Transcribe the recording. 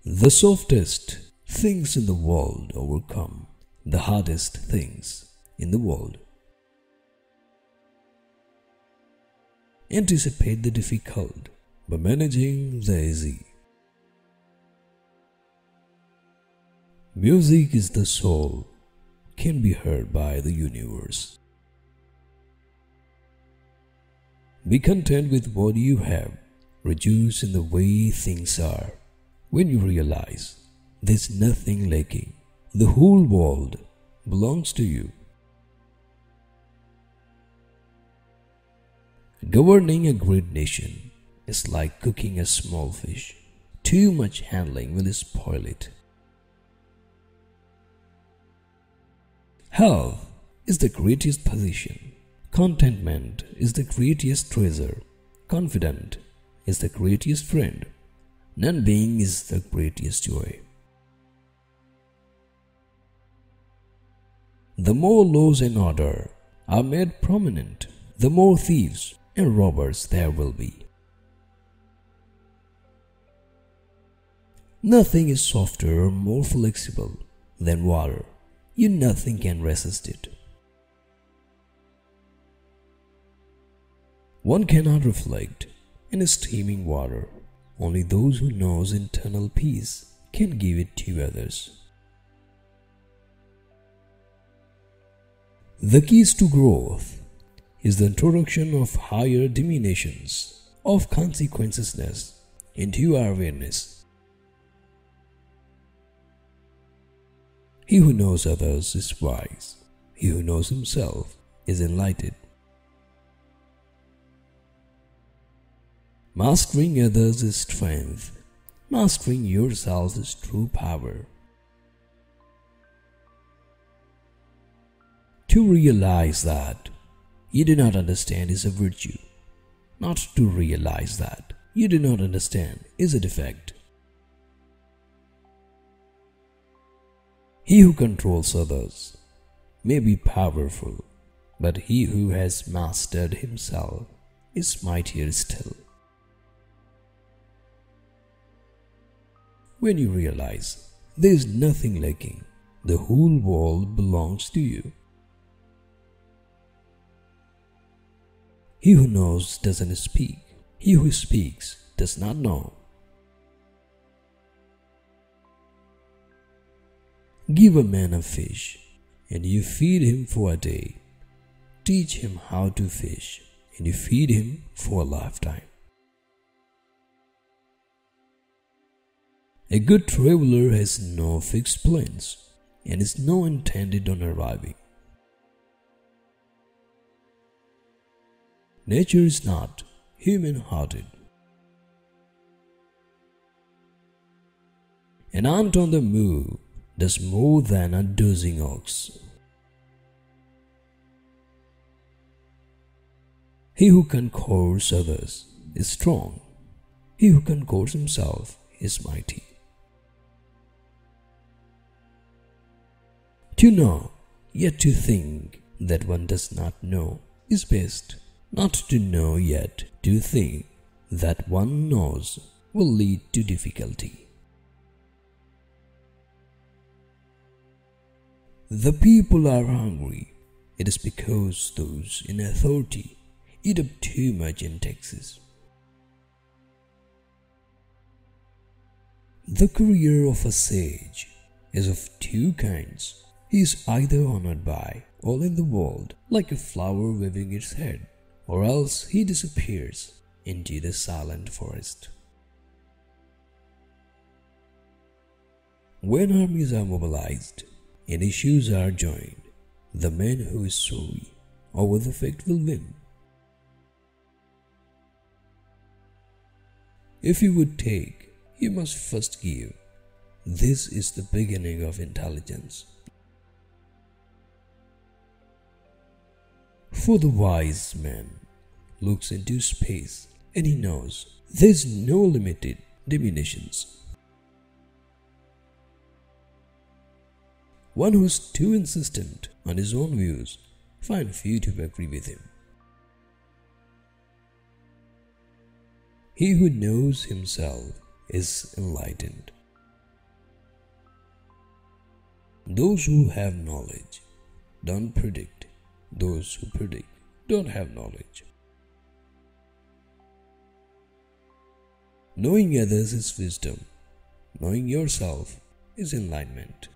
The softest things in the world overcome the hardest things in the world. Anticipate the difficult by managing the easy. Music is the soul, can be heard by the universe. Be content with what you have. Rejoice in the way things are. When you realize there's nothing lacking, the whole world belongs to you. Governing a great nation is like cooking a small fish. Too much handling will spoil it. Health is the greatest possession. Contentment is the greatest treasure. Confident is the greatest friend. Non-being is the greatest joy. The more laws and order are made prominent, the more thieves and robbers there will be. Nothing is softer or more flexible than water. Yet nothing can resist it. One cannot reflect in steaming water. Only those who knows internal peace can give it to others. The keys to growth is the introduction of higher diminutions of consequencelessness into our awareness. He who knows others is wise. He who knows himself is enlightened. Mastering others is strength. Mastering yourself is true power. To realize that you do not understand is a virtue. Not to realize that you do not understand is a defect. He who controls others may be powerful, but he who has mastered himself is mightier still. When you realize there is nothing lacking, the whole world belongs to you. He who knows doesn't speak. He who speaks does not know. Give a man a fish, and you feed him for a day. Teach him how to fish, and you feed him for a lifetime. A good traveler has no fixed plans and is not intended on arriving. Nature is not human-hearted. An ant on the move does more than a dozen oaks. He who conquers others is strong. He who conquers himself is mighty. To know, yet to think that one does not know is best. Not to know yet to think that one knows will lead to difficulty. The people are hungry. It is because those in authority eat up too much in taxes. The career of a sage is of two kinds. He is either honored by all in the world, like a flower waving its head, or else he disappears into the silent forest. When armies are mobilized and issues are joined, the man who is sorry over the fact will win. If you would take, you must first give. This is the beginning of intelligence. For the wise man looks into space and he knows there is no limited diminutions. One who is too insistent on his own views finds few to agree with him. He who knows himself is enlightened. Those who have knowledge don't predict. Those who predict don't have knowledge. Knowing others is wisdom. Knowing yourself is enlightenment.